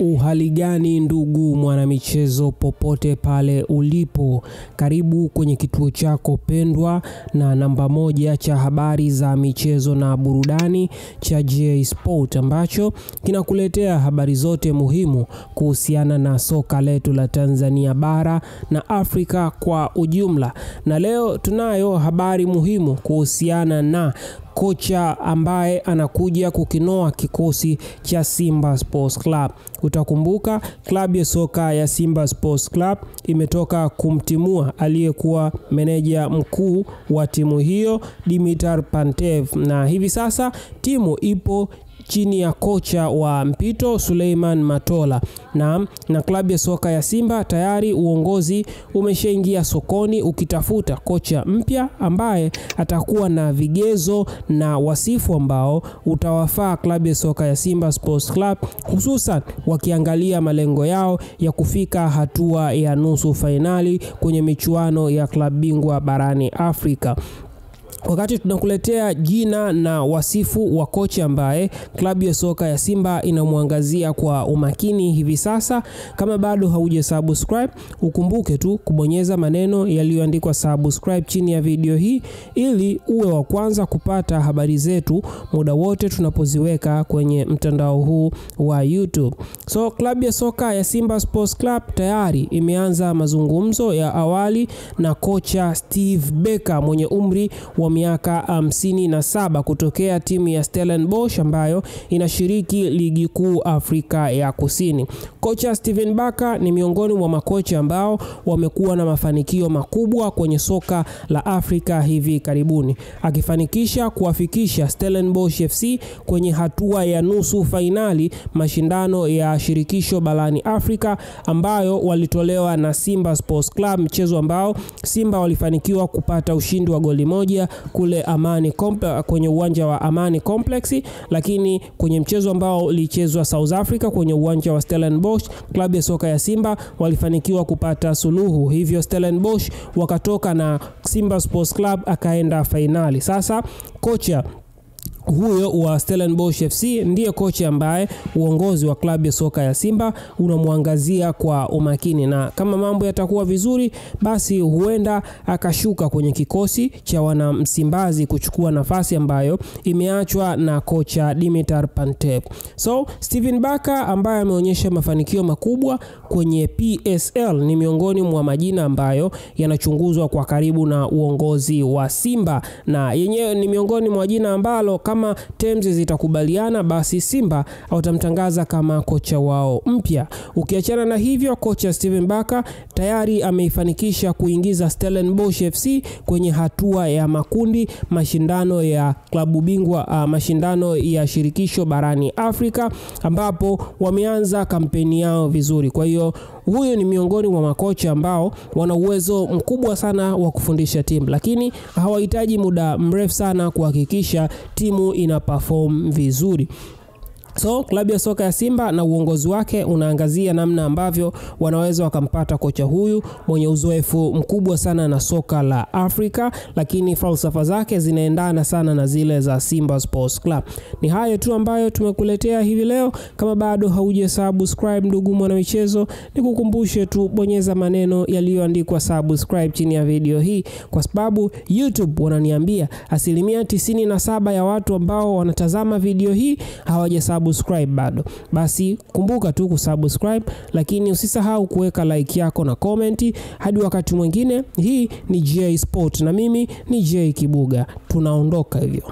Uhali gani ndugu mwanamichezo popote pale ulipo, karibu kwenye kituo chako pendwa na namba moja cha habari za michezo na burudani cha J Sport, ambacho kinakuletea habari zote muhimu kuhusiana na soka letu la Tanzania bara na Afrika kwa ujumla. Na leo tunayo habari muhimu kuhusiana na kocha ambaye anakuja kukinoa kikosi cha Simba Sports Club. Utakumbuka klabu ya soka ya Simba Sports Club imetoka kumtimua aliyekuwa meneja mkuu wa timu hiyo Dimitar Pantev, na hivi sasa timu ipo chini ya kocha wa mpito Suleiman Matola. Na klabu ya soka ya Simba tayari uongozi umeshaingia sokoni ukitafuta kocha mpya ambaye atakuwa na vigezo na wasifu ambao utawafaa klabu ya soka ya Simba Sports Club, hususan wakiangalia malengo yao ya kufika hatua ya nusu fainali kwenye michuano ya klabu bingwa barani Afrika. Wakati tunakuletea jina na wasifu wa kocha ambaye klabu ya soka ya Simba inamwangazia kwa umakini hivi sasa, kama bado haujasubscribe, ukumbuke tu kubonyeza maneno yaliyoandikwa subscribe chini ya video hii ili uwe wa kwanza kupata habari zetu muda wote tunapoziweka kwenye mtandao huu wa YouTube. So klabu ya soka ya Simba Sports Club tayari imeanza mazungumzo ya awali na kocha Steve Barker mwenye umri wa miaka 57 kutokea timu ya Stellenbosch ambayo inashiriki ligi kuu Afrika ya Kusini. Kocha Steven Barker ni miongoni mwa makocha ambao wamekuwa na mafanikio makubwa kwenye soka la Afrika hivi karibuni, akifanikisha kuwafikisha Stellenbosch FC kwenye hatua ya nusu fainali mashindano ya shirikisho barani Afrika ambayo walitolewa na Simba Sports Club, mchezo ambao Simba walifanikiwa kupata ushindi wa goli moja kule kwenye uwanja wa Amani Complex, lakini kwenye mchezo ambao ulichezwa South Africa kwenye uwanja wa Stellenbosch, klabu ya soka ya Simba walifanikiwa kupata suluhu, hivyo Stellenbosch wakatoka na Simba Sports Club akaenda fainali. Sasa kocha huyo wa Stellenbosch FC ndiye kocha ambaye uongozi wa klabu ya soka ya Simba unamwangazia kwa umakini, na kama mambo yatakuwa vizuri basi huenda akashuka kwenye kikosi cha wana Msimbazi kuchukua nafasi ambayo imeachwa na kocha Dimitar Pantev. So Steven Barker ambaye ameonyesha mafanikio makubwa kwenye PSL ni miongoni mwa majina ambayo yanachunguzwa kwa karibu na uongozi wa Simba, na yenyewe ni miongoni mwa majina ambalo kama terms zitakubaliana basi Simba watamtangaza kama kocha wao mpya. Ukiachana na hivyo, kocha Steven Barker tayari ameifanikisha kuingiza Stellenbosch FC kwenye hatua ya makundi mashindano ya klabu bingwa mashindano ya shirikisho barani Afrika, ambapo wameanza kampeni yao vizuri. Kwa hiyo huyo ni miongoni mwa makocha ambao wana uwezo mkubwa sana wa kufundisha timu, lakini hawahitaji muda mrefu sana kuhakikisha timu ina perform vizuri. So klabu ya soka ya Simba na uongozi wake unaangazia namna ambavyo wanaweza wakampata kocha huyu mwenye uzoefu mkubwa sana na soka la Afrika, lakini falsafa zake zinaendana sana na zile za Simba Sports Club. Ni hayo tu ambayo tumekuletea hivi leo. Kama bado haujasubscribe ndugu mwanamichezo, nikukumbushe tu bonyeza maneno yaliyoandikwa subscribe chini ya video hii, kwa sababu YouTube wananiambia 97% ya watu ambao wanatazama video hii hawajasubscribe bado. Basi kumbuka tu kusubscribe, lakini usisahau kuweka like yako na comment. Hadi wakati mwingine, hii ni J Sport na mimi ni J Kibuga. Tunaondoka hivyo.